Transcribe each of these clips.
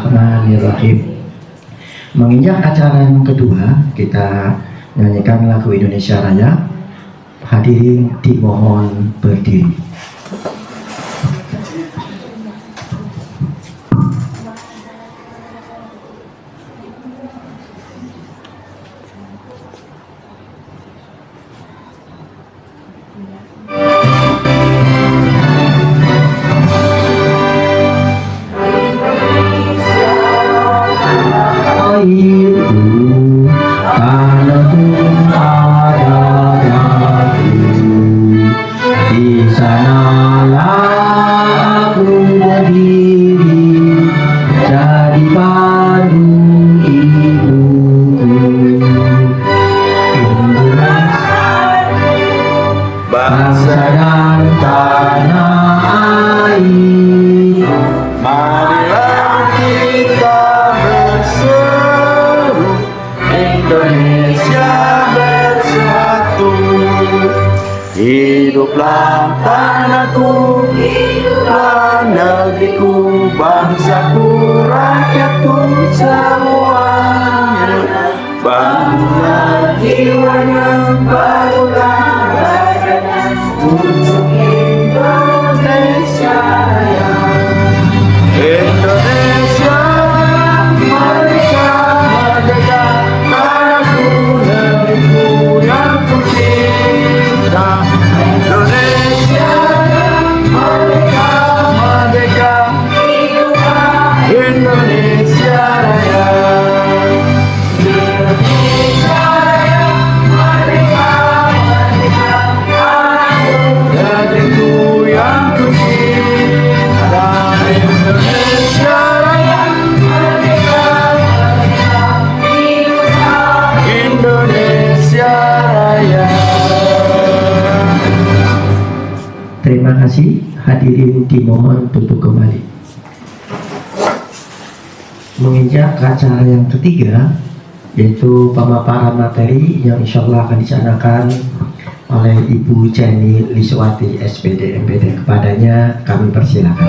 Bismillahirrahmanirrahim. Menginjak acara yang kedua, kita nyanyikan lagu Indonesia Raya. Hadirin dimohon berdiri. Hiduplah tanahku, hiduplah negeriku, bangsaku, rakyatku semuanya. Bangga jiwanya, barulah rakyat untuk Indonesia Raya. Indonesia merdeka, merdeka, tanahku, negeriku yang ku cinta. Indonesia merdeka, merdeka, Indonesia Raya. Indonesia Raya, merdeka, merdeka, negeriku yang ku cinta. Indonesia Raya, merdeka, merdeka, Indonesia Raya. Terima kasih. Hadirin dimohon duduk kembali. Menginjak acara yang ketiga, yaitu pemaparan materi yang insya Allah akan dicanangkan oleh Ibu Jenny Liswati SPD MPD. Kepadanya kami persilakan.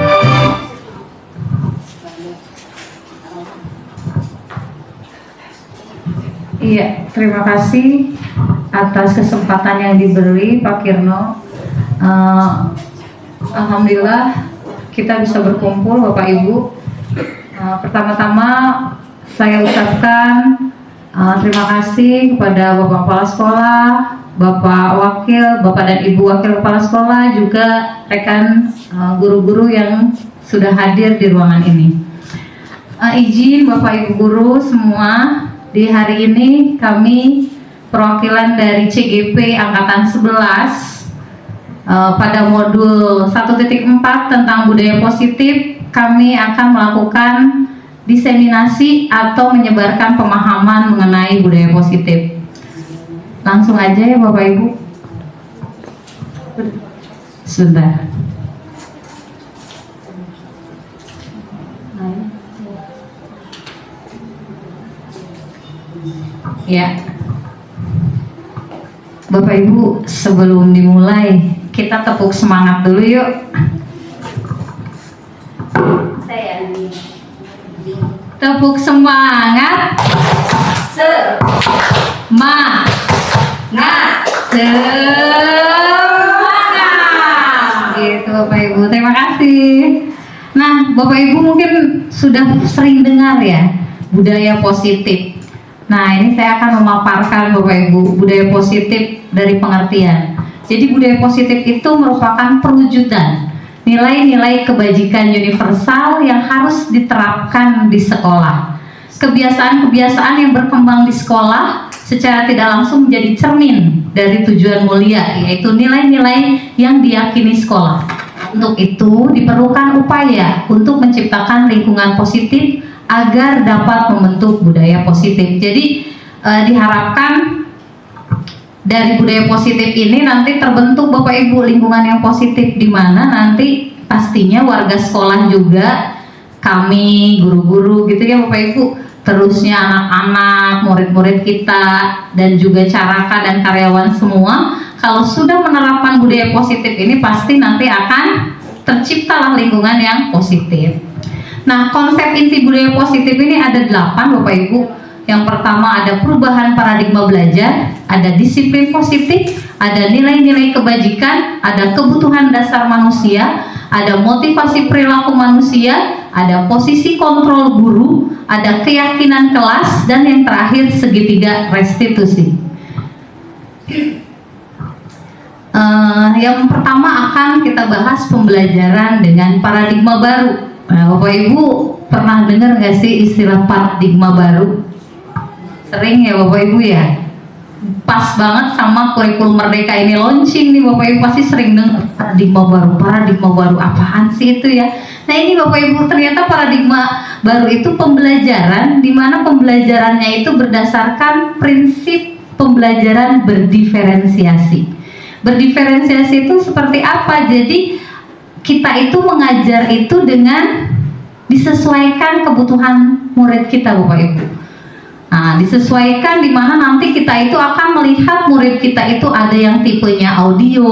Iya, terima kasih atas kesempatan yang diberi Pak Kirno. Alhamdulillah kita bisa berkumpul Bapak Ibu. Pertama-tama saya ucapkan terima kasih kepada Bapak Kepala Sekolah, Bapak Wakil, Bapak dan Ibu Wakil Kepala Sekolah, juga rekan guru-guru yang sudah hadir di ruangan ini. Izin Bapak Ibu guru semua, di hari ini kami perwakilan dari CGP Angkatan 11 pada modul 1.4 tentang budaya positif, kami akan melakukan diseminasi atau menyebarkan pemahaman mengenai budaya positif. Langsung aja ya Bapak Ibu. Sebentar. Ya. Bapak Ibu, sebelum dimulai kita tepuk semangat dulu yuk. Tepuk semangat. Semangat. Semangat. Gitu Bapak Ibu, terima kasih. Nah, Bapak Ibu mungkin sudah sering dengar ya budaya positif. Nah, ini saya akan memaparkan Bapak Ibu budaya positif dari pengertian. Jadi budaya positif itu merupakan perwujudan nilai-nilai kebajikan universal yang harus diterapkan di sekolah. Kebiasaan-kebiasaan yang berkembang di sekolah secara tidak langsung menjadi cermin dari tujuan mulia, yaitu nilai-nilai yang diyakini sekolah. Untuk itu diperlukan upaya untuk menciptakan lingkungan positif agar dapat membentuk budaya positif. Jadi diharapkan dari budaya positif ini nanti terbentuk Bapak Ibu lingkungan yang positif, di mana nanti pastinya warga sekolah juga, kami guru-guru gitu ya Bapak Ibu, terusnya anak-anak, murid-murid kita, dan juga caraka dan karyawan semua, kalau sudah menerapkan budaya positif ini pasti nanti akan terciptalah lingkungan yang positif. Nah, konsep inti budaya positif ini ada 8 Bapak Ibu. Yang pertama ada perubahan paradigma belajar, ada disiplin positif, ada nilai-nilai kebajikan, ada kebutuhan dasar manusia, ada motivasi perilaku manusia, ada posisi kontrol guru, ada keyakinan kelas, dan yang terakhir segitiga restitusi. Yang pertama akan kita bahas pembelajaran dengan paradigma baru. Nah, Bapak Ibu pernah dengar nggak sih istilah paradigma baru? Sering ya Bapak Ibu ya. Pas banget sama kurikulum Merdeka ini launching nih Bapak Ibu pasti sering dengar paradigma baru apaan sih itu ya. Nah ini Bapak Ibu ternyata paradigma baru itu pembelajaran di mana pembelajarannya itu berdasarkan prinsip pembelajaran berdiferensiasi. Berdiferensiasi itu seperti apa? Jadi kita itu mengajar itu dengan disesuaikan kebutuhan murid kita Bapak Ibu. Nah, disesuaikan di mana nanti kita itu akan melihat murid kita itu ada yang tipenya audio.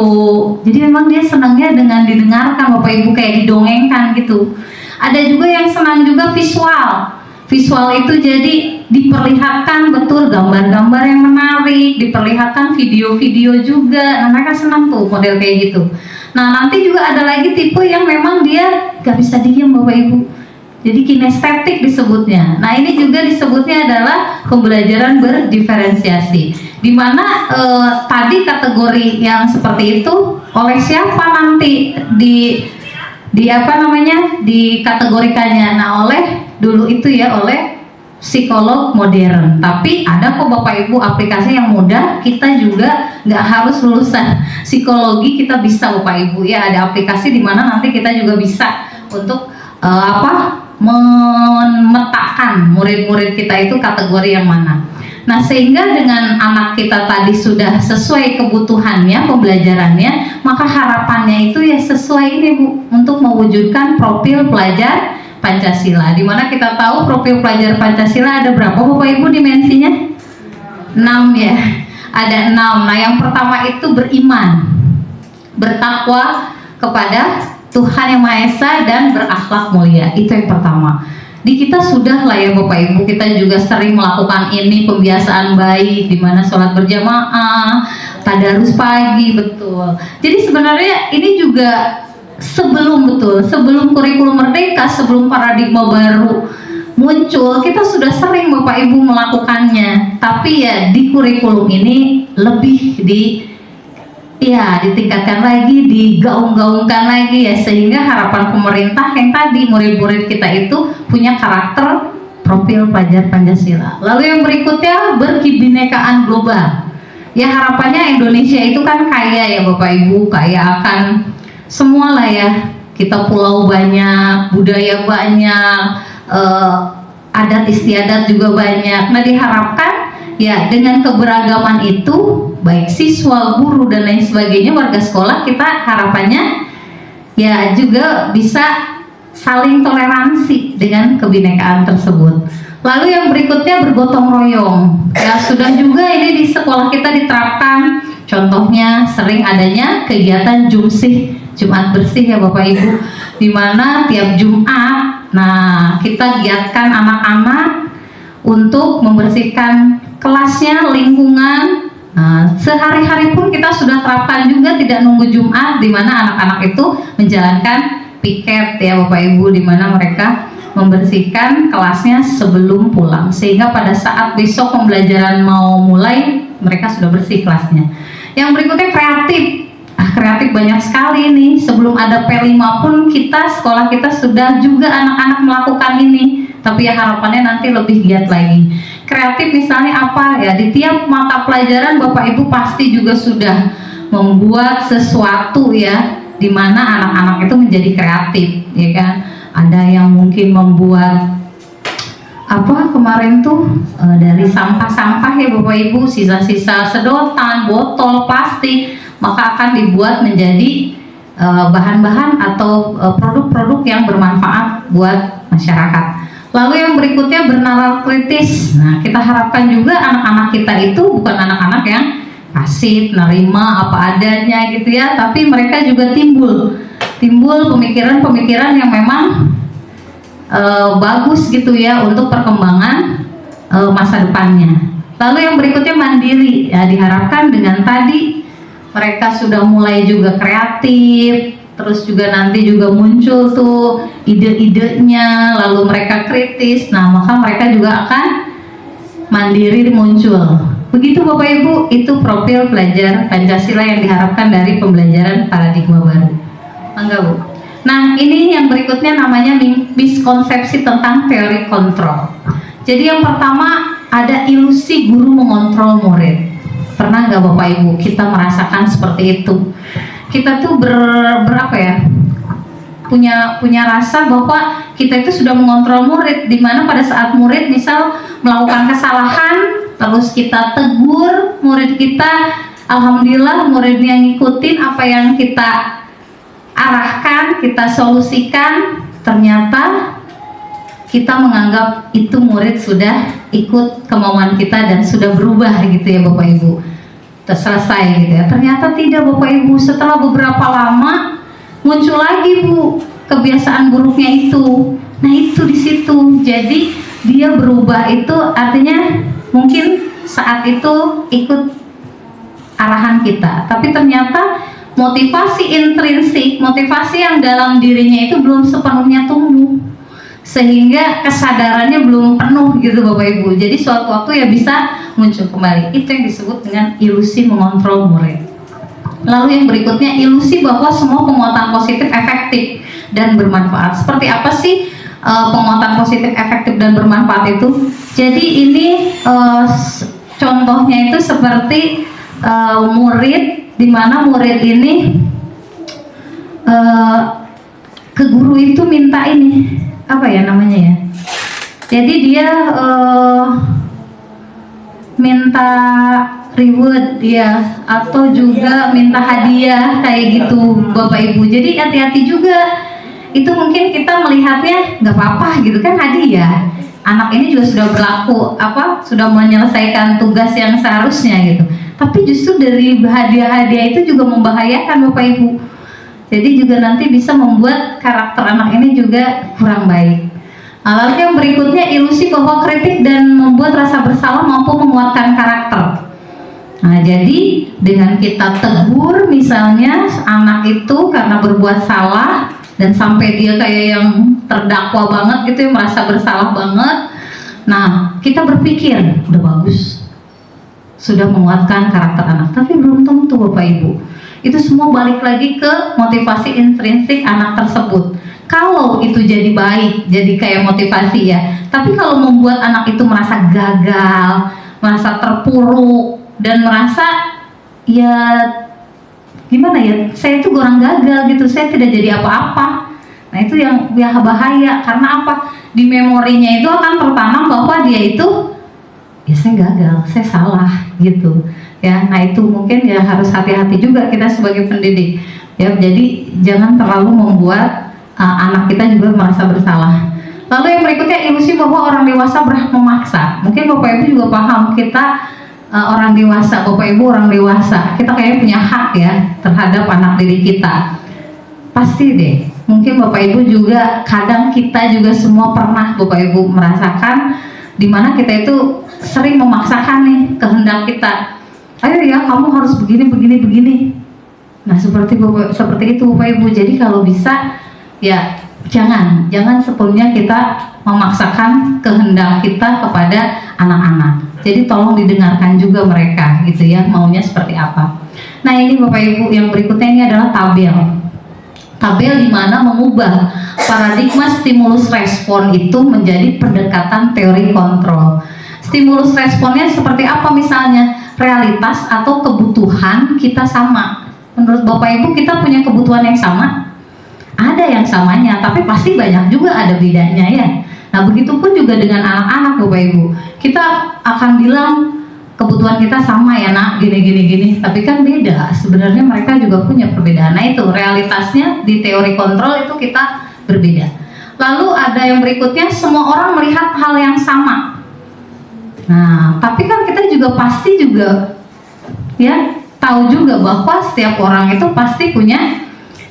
Jadi memang dia senangnya dengan didengarkan Bapak Ibu kayak didongengkan gitu. Ada juga yang senang juga visual. Visual itu jadi diperlihatkan betul gambar-gambar yang menarik, diperlihatkan video-video juga. Nah, mereka senang tuh model kayak gitu. Nah, nanti juga ada lagi tipe yang memang dia gak bisa diem Bapak Ibu. Jadi kinestetik disebutnya. Nah ini juga disebutnya adalah pembelajaran berdiferensiasi. Dimana tadi kategori yang seperti itu oleh siapa nanti di apa namanya dikategorikannya? Nah oleh dulu itu ya oleh psikolog modern. Tapi ada kok Bapak Ibu aplikasi yang mudah. Kita juga nggak harus lulusan psikologi kita bisa Bapak Ibu ya. Ada aplikasi di mana nanti kita juga bisa untuk memetakan murid-murid kita itu kategori yang mana. Nah sehingga dengan anak kita tadi sudah sesuai kebutuhannya pembelajarannya, maka harapannya itu ya sesuai ini Bu untuk mewujudkan profil pelajar Pancasila. Dimana kita tahu profil pelajar Pancasila ada berapa Bapak Ibu dimensinya? 6 ya, ada 6. Nah yang pertama itu beriman, bertakwa kepada Tuhan Yang Maha Esa dan berakhlak mulia. Itu yang pertama. Di kita sudah lah ya Bapak Ibu, kita juga sering melakukan ini pembiasaan baik, di mana sholat berjamaah, tadarus pagi, betul. Jadi sebenarnya ini juga sebelum kurikulum Merdeka, sebelum paradigma baru muncul, kita sudah sering Bapak Ibu melakukannya. Tapi ya di kurikulum ini lebih ditingkatkan lagi, digaung-gaungkan lagi ya, sehingga harapan pemerintah yang tadi murid-murid kita itu punya karakter profil pelajar Pancasila. Lalu yang berikutnya berkebinekaan global. Ya harapannya Indonesia itu kan kaya ya Bapak Ibu, kaya akan semua lah ya. Kita pulau banyak, budaya banyak, adat istiadat juga banyak. Nah diharapkan ya dengan keberagaman itu baik siswa, guru dan lain sebagainya warga sekolah kita harapannya ya juga bisa saling toleransi dengan kebinekaan tersebut. Lalu yang berikutnya bergotong royong. Ya sudah juga ini di sekolah kita diterapkan. Contohnya sering adanya kegiatan Jumsih, Jumat bersih ya Bapak Ibu, di mana tiap Jumat nah kita giatkan anak-anak untuk membersihkan kelasnya, lingkungan. Nah, sehari-hari pun kita sudah terapkan juga tidak nunggu Jumat, di mana anak-anak itu menjalankan piket ya Bapak Ibu, di mana mereka membersihkan kelasnya sebelum pulang, sehingga pada saat besok pembelajaran mau mulai mereka sudah bersih kelasnya. Yang berikutnya kreatif. Kreatif banyak sekali nih. Sebelum ada P5 pun sekolah kita sudah juga anak-anak melakukan ini. Tapi ya harapannya nanti lebih giat lagi. Kreatif misalnya apa ya, di tiap mata pelajaran Bapak Ibu pasti juga sudah membuat sesuatu ya, di mana anak-anak itu menjadi kreatif ya kan. Ada yang mungkin membuat kemarin tuh dari sampah-sampah ya Bapak Ibu, sisa-sisa sedotan, botol, plastik, maka akan dibuat menjadi bahan-bahan atau produk-produk yang bermanfaat buat masyarakat. Lalu yang berikutnya bernalar kritis. Nah, kita harapkan juga anak-anak kita itu bukan anak-anak yang pasif, nerima apa adanya gitu ya, tapi mereka juga timbul pemikiran-pemikiran yang memang bagus gitu ya untuk perkembangan masa depannya. Lalu yang berikutnya mandiri, ya diharapkan dengan tadi mereka sudah mulai juga kreatif, terus juga nanti juga muncul tuh ide-idenya, lalu mereka kritis, nah maka mereka juga akan mandiri muncul. Begitu Bapak Ibu, itu profil pelajar Pancasila yang diharapkan dari pembelajaran paradigma baru. Enggak Bu? Nah ini yang berikutnya namanya miskonsepsi tentang teori kontrol. Jadi yang pertama ada ilusi guru mengontrol murid. Pernah nggak Bapak Ibu kita merasakan seperti itu? Kita tuh berapa ya? Punya rasa bahwa kita itu sudah mengontrol murid, di mana pada saat murid misal melakukan kesalahan, terus kita tegur murid kita, alhamdulillah muridnya ngikutin apa yang kita arahkan, kita solusikan, ternyata kita menganggap itu murid sudah ikut kemauan kita dan sudah berubah gitu ya Bapak Ibu, selesai gitu ya. Ternyata tidak Bapak Ibu, setelah beberapa lama muncul lagi Bu kebiasaan buruknya itu. Nah itu di situ. Jadi dia berubah itu artinya mungkin saat itu ikut arahan kita, tapi ternyata motivasi intrinsik, motivasi yang dalam dirinya itu belum sepenuhnya tumbuh, sehingga kesadarannya belum penuh gitu Bapak Ibu. Jadi suatu waktu ya bisa muncul kembali. Itu yang disebut dengan ilusi mengontrol murid. Lalu yang berikutnya ilusi bahwa semua penguatan positif efektif dan bermanfaat. Seperti apa sih penguatan positif efektif dan bermanfaat itu? Jadi ini contohnya itu seperti murid, di mana murid ini ke guru itu minta ini apa ya namanya ya? Jadi dia minta reward ya, atau juga minta hadiah kayak gitu Bapak Ibu. Jadi hati-hati juga. Itu mungkin kita melihatnya nggak apa-apa gitu kan, hadiah. Anak ini juga sudah berlaku sudah menyelesaikan tugas yang seharusnya gitu. Tapi justru dari hadiah-hadiah itu juga membahayakan Bapak Ibu. Jadi juga nanti bisa membuat karakter anak ini juga kurang baik. Lalu yang berikutnya ilusi bahwa kritik dan membuat rasa bersalah mampu menguatkan karakter. Nah jadi dengan kita tegur misalnya anak itu karena berbuat salah dan sampai dia kayak yang terdakwa banget gitu ya, merasa bersalah banget. Nah kita berpikir udah bagus, sudah menguatkan karakter anak, tapi belum tentu Bapak Ibu. Itu semua balik lagi ke motivasi intrinsik anak tersebut. Kalau itu jadi baik, jadi kayak motivasi ya. Tapi kalau membuat anak itu merasa gagal, merasa terpuruk, dan merasa ya gimana ya, saya itu orang gagal gitu, saya tidak jadi apa-apa. Nah itu yang bahaya, karena apa? Di memorinya itu akan tertanam bahwa dia itu ya saya gagal, saya salah gitu ya. Nah itu mungkin ya harus hati-hati juga kita sebagai pendidik ya. Jadi jangan terlalu membuat anak kita juga merasa bersalah. Lalu yang berikutnya ilusi bahwa orang dewasa berhak memaksa. Mungkin Bapak Ibu juga paham, kita orang dewasa, Bapak Ibu orang dewasa, kita kayaknya punya hak ya terhadap anak diri kita. Pasti deh, mungkin Bapak Ibu juga kadang kita juga semua pernah Bapak Ibu merasakan dimana kita itu sering memaksakan nih kehendak kita. Ayo ya kamu harus begini begini begini. Nah seperti itu Bapak Ibu. Jadi kalau bisa ya jangan sepenuhnya kita memaksakan kehendak kita kepada anak-anak. Jadi tolong didengarkan juga mereka gitu ya, maunya seperti apa. Nah ini Bapak Ibu yang berikutnya ini adalah tabel. Tabel di mana mengubah paradigma stimulus respon itu menjadi pendekatan teori kontrol. Stimulus responnya seperti apa misalnya? Realitas atau kebutuhan kita sama. Menurut Bapak Ibu kita punya kebutuhan yang sama? Ada yang samanya, tapi pasti banyak juga ada bedanya ya. Nah begitupun juga dengan anak-anak Bapak Ibu. Kita akan bilang kebutuhan kita sama ya nak, gini. Tapi kan beda, sebenarnya mereka juga punya perbedaan. Nah itu realitasnya di teori kontrol itu kita berbeda. Lalu ada yang berikutnya, semua orang melihat hal yang sama. Nah tapi kan kita juga pasti juga ya tahu juga bahwa setiap orang itu pasti punya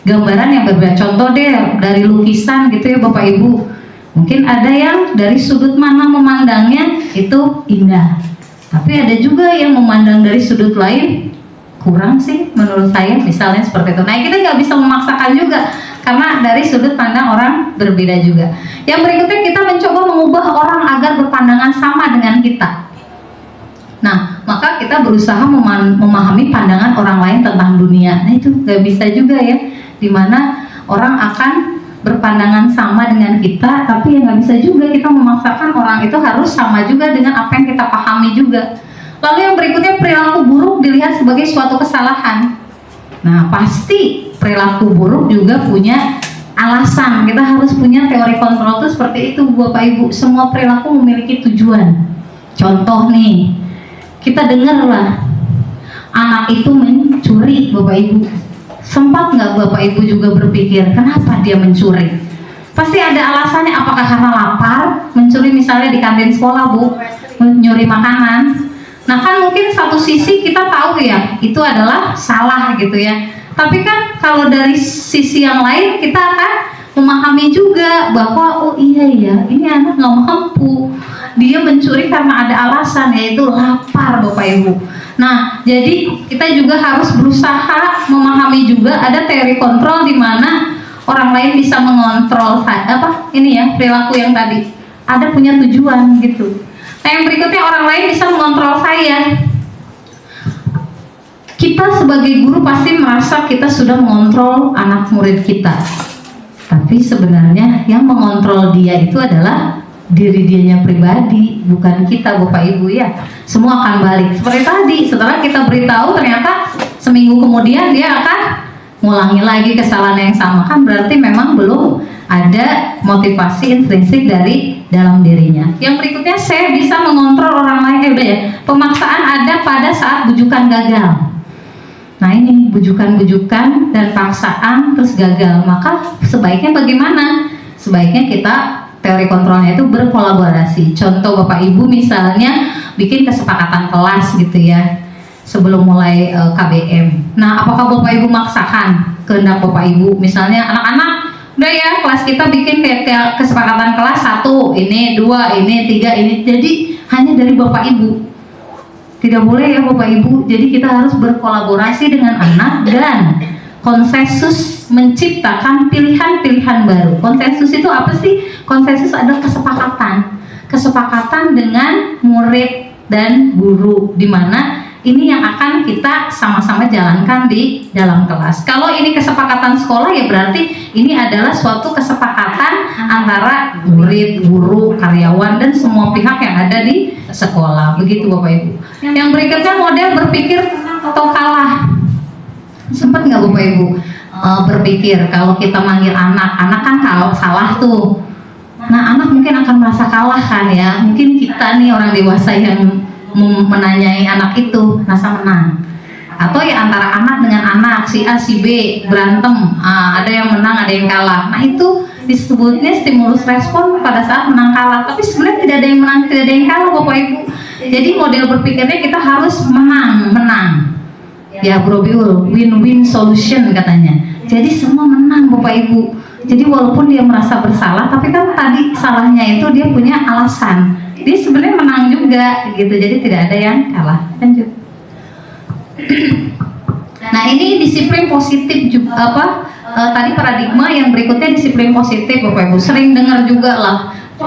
gambaran yang berbeda. Contoh deh dari lukisan gitu ya Bapak Ibu. Mungkin ada yang dari sudut mana memandangnya itu indah, tapi ada juga yang memandang dari sudut lain kurang sih menurut saya, misalnya seperti itu. Nah, kita nggak bisa memaksakan juga karena dari sudut pandang orang berbeda juga. Yang berikutnya, kita mencoba mengubah orang agar berpandangan sama dengan kita. Nah, maka kita berusaha memahami pandangan orang lain tentang dunia. Nah, itu nggak bisa juga ya, dimana orang akan berpandangan sama dengan kita, tapi ya nggak bisa juga kita memaksakan orang itu harus sama juga dengan apa yang kita pahami juga. Lalu yang berikutnya, perilaku buruk dilihat sebagai suatu kesalahan. Nah, pasti perilaku buruk juga punya alasan. Kita harus punya teori kontrol itu seperti itu, Bapak Ibu. Semua perilaku memiliki tujuan. Contoh nih, kita dengar lah, anak itu mencuri, Bapak Ibu. Sempat nggak Bapak Ibu juga berpikir, kenapa dia mencuri? Pasti ada alasannya, apakah karena lapar, mencuri misalnya di kantin sekolah, Bu, mencuri makanan. Nah, kan mungkin satu sisi kita tahu ya, itu adalah salah gitu ya. Tapi kan kalau dari sisi yang lain, kita akan memahami juga bahwa, oh iya ya, ini anak nggak mampu. Dia mencuri karena ada alasan, yaitu lapar, Bapak Ibu. Nah, jadi kita juga harus berusaha memahami juga ada teori kontrol di mana orang lain bisa mengontrol perilaku yang tadi. Ada punya tujuan gitu. Nah, yang berikutnya, orang lain bisa mengontrol saya. Kita sebagai guru pasti merasa kita sudah mengontrol anak murid kita. Tapi sebenarnya yang mengontrol dia itu adalah diri dianya pribadi, bukan kita, Bapak Ibu ya. Semua akan balik seperti tadi, setelah kita beritahu ternyata seminggu kemudian dia akan ngulangi lagi kesalahan yang sama, kan berarti memang belum ada motivasi intrinsik dari dalam dirinya. Yang berikutnya, saya bisa mengontrol orang lain. Pemaksaan ada pada saat bujukan gagal. Nah, ini bujukan-bujukan dan paksaan terus gagal, maka sebaiknya bagaimana? Sebaiknya kita teori kontrolnya itu berkolaborasi. Contoh, Bapak Ibu misalnya bikin kesepakatan kelas gitu ya, sebelum mulai KBM. Nah, apakah Bapak Ibu maksakan kehendak Bapak Ibu? Misalnya anak-anak, udah ya kelas kita bikin kayak kesepakatan kelas 1, ini 2, ini 3, ini. Jadi hanya dari Bapak Ibu. Tidak boleh ya Bapak Ibu. Jadi kita harus berkolaborasi dengan anak dan konsensus menciptakan pilihan-pilihan baru. Konsensus itu apa sih? Konsensus adalah kesepakatan. Kesepakatan dengan murid dan guru, di mana ini yang akan kita sama-sama jalankan di dalam kelas. Kalau ini kesepakatan sekolah, ya berarti ini adalah suatu kesepakatan antara murid, guru, karyawan, dan semua pihak yang ada di sekolah. Begitu Bapak Ibu. Yang berikutnya, model berpikir atau kalah. Sempat nggak Bapak Ibu berpikir kalau kita manggil anak kan kalau salah tuh. Nah, anak mungkin akan merasa kalah kan ya. Mungkin kita nih orang dewasa yang menanyai anak itu merasa menang. Atau ya antara anak dengan anak, si A si B berantem, ada yang menang ada yang kalah. Nah, itu disebutnya stimulus respon pada saat menang kalah. Tapi sebenarnya tidak ada yang menang, tidak ada yang kalah Bapak Ibu. Jadi model berpikirnya kita harus menang. Ya Bro Biul, win-win solution katanya. Jadi semua menang Bapak Ibu. Jadi walaupun dia merasa bersalah, tapi kan tadi salahnya itu dia punya alasan. Dia sebenarnya menang juga gitu. Jadi tidak ada yang kalah. Lanjut. Nah, ini disiplin positif juga tadi paradigma yang berikutnya disiplin positif Bapak Ibu. Sering dengar juga lah.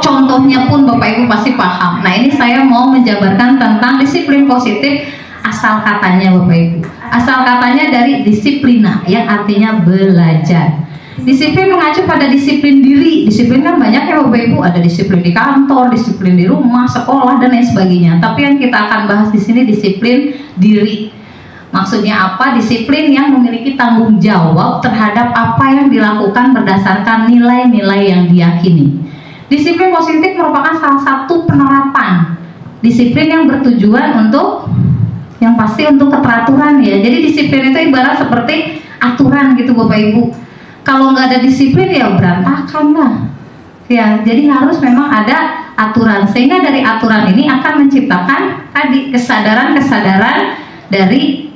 Contohnya pun Bapak Ibu pasti paham. Nah, ini saya mau menjabarkan tentang disiplin positif. Asal katanya Bapak Ibu. Asal katanya dari disiplina yang artinya belajar. Disiplin mengacu pada disiplin diri. Disiplin kan banyak ya Bapak Ibu. Ada disiplin di kantor, disiplin di rumah, sekolah, dan lain sebagainya. Tapi yang kita akan bahas di sini disiplin diri. Maksudnya apa? Disiplin yang memiliki tanggung jawab terhadap apa yang dilakukan berdasarkan nilai-nilai yang diyakini. Disiplin positif merupakan salah satu penerapan disiplin yang bertujuan untuk yang pasti untuk keteraturan ya. Jadi disiplin itu ibarat seperti aturan gitu Bapak Ibu. Kalau nggak ada disiplin ya berantakan lah. Ya, jadi harus memang ada aturan, sehingga dari aturan ini akan menciptakan tadi kesadaran-kesadaran dari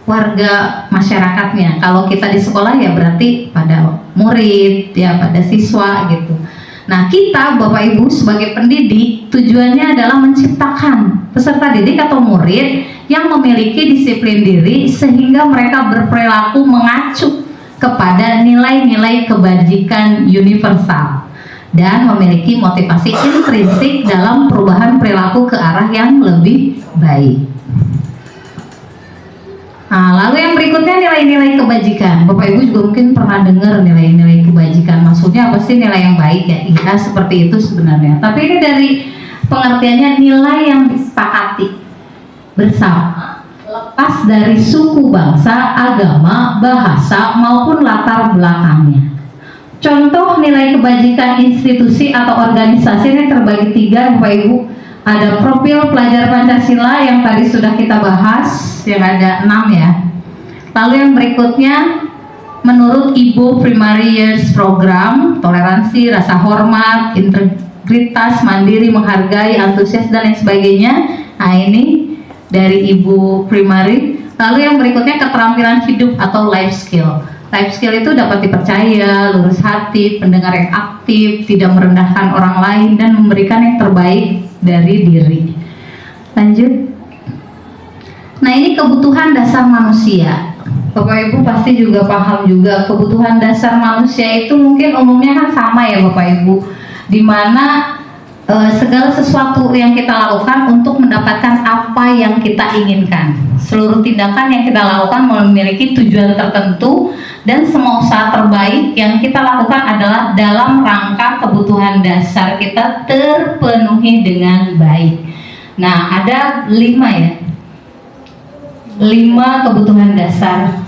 warga masyarakatnya. Kalau kita di sekolah ya berarti pada murid ya, pada siswa gitu. Nah, kita Bapak Ibu sebagai pendidik tujuannya adalah menciptakan peserta didik atau murid yang memiliki disiplin diri sehingga mereka berperilaku mengacu kepada nilai-nilai kebajikan universal dan memiliki motivasi intrinsik dalam perubahan perilaku ke arah yang lebih baik. Nah, lalu yang berikutnya nilai-nilai kebajikan. Bapak Ibu juga mungkin pernah dengar nilai-nilai kebajikan. Maksudnya apa sih nilai yang baik ya? Iya, seperti itu sebenarnya. Tapi ini dari pengertiannya nilai yang disepakati bersama, lepas dari suku, bangsa, agama, bahasa maupun latar belakangnya. Contoh nilai kebajikan institusi atau organisasi ini terbagi 3, Bapak Ibu. Ada profil pelajar Pancasila yang tadi sudah kita bahas, yang ada 6 ya. Lalu yang berikutnya, menurut Ibu Primary Years Program, toleransi, rasa hormat, integritas, mandiri, menghargai, antusias, dan lain sebagainya. Nah, ini dari Ibu Primary. Lalu yang berikutnya, keterampilan hidup atau life skill. Life skill itu dapat dipercaya, lurus hati, pendengar yang aktif, tidak merendahkan orang lain, dan memberikan yang terbaik dari diri. Lanjut. Nah, ini kebutuhan dasar manusia. Bapak Ibu pasti juga paham juga kebutuhan dasar manusia itu mungkin umumnya kan sama ya Bapak Ibu, dimana segala sesuatu yang kita lakukan untuk mendapatkan apa yang kita inginkan. Seluruh tindakan yang kita lakukan memiliki tujuan tertentu dan semua usaha terbaik yang kita lakukan adalah dalam rangka kebutuhan dasar kita terpenuhi dengan baik. Nah, ada 5 ya. 5 kebutuhan dasar.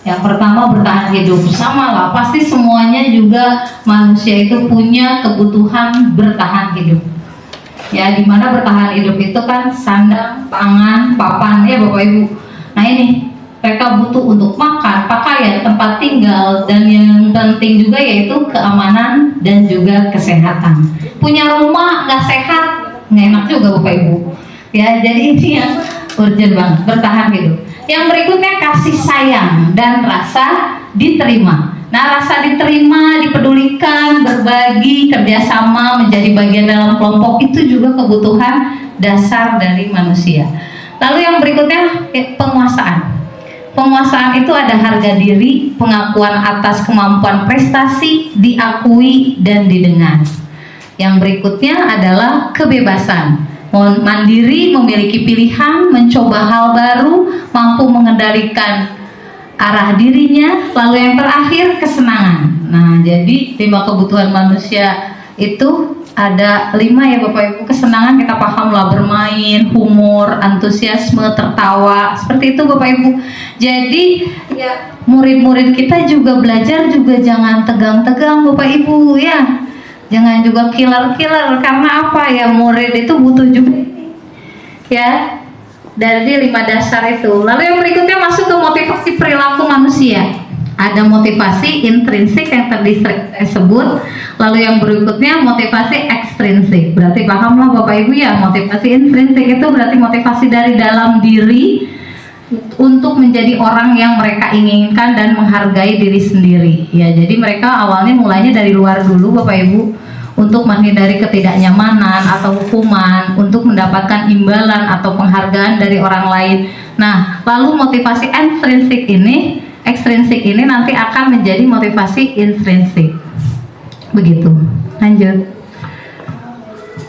Yang pertama, bertahan hidup. Sama lah, pasti semuanya juga manusia itu punya kebutuhan bertahan hidup. Ya, dimana bertahan hidup itu kan sandang, pangan, papan ya Bapak Ibu. Nah, ini mereka butuh untuk makan, pakaian, tempat tinggal, dan yang penting juga yaitu keamanan dan juga kesehatan. Punya rumah nggak sehat, nggak enak juga Bapak Ibu. Ya, jadi ini yang urgent banget, bertahan hidup. Yang berikutnya kasih sayang dan rasa diterima. Nah, rasa diterima, dipedulikan, berbagi, kerjasama, menjadi bagian dalam kelompok itu juga kebutuhan dasar dari manusia. Lalu yang berikutnya penguasaan. Penguasaan itu ada harga diri, pengakuan atas kemampuan prestasi, diakui dan didengar. Yang berikutnya adalah kebebasan. Mandiri, memiliki pilihan, mencoba hal baru, mampu mengendalikan arah dirinya. Lalu yang terakhir kesenangan. Nah, jadi 5 kebutuhan manusia itu ada 5 ya Bapak Ibu. Kesenangan kita paham lah, bermain, humor, antusiasme, tertawa, seperti itu Bapak Ibu. Jadi ya murid-murid kita juga belajar juga jangan tegang-tegang Bapak Ibu ya. Jangan juga killer-killer, karena apa ya, murid itu butuh juga ya dari 5 dasar itu. Lalu yang berikutnya masuk ke motivasi perilaku manusia. Ada motivasi intrinsik yang tadi saya sebut. Lalu yang berikutnya motivasi ekstrinsik. Berarti pahamlah Bapak Ibu ya, motivasi intrinsik itu berarti motivasi dari dalam diri untuk menjadi orang yang mereka inginkan dan menghargai diri sendiri. Ya, jadi mereka awalnya mulainya dari luar dulu Bapak Ibu, untuk menghindari ketidaknyamanan atau hukuman, untuk mendapatkan imbalan atau penghargaan dari orang lain. Nah, lalu motivasi ekstrinsik ini nanti akan menjadi motivasi intrinsik. Begitu. Lanjut.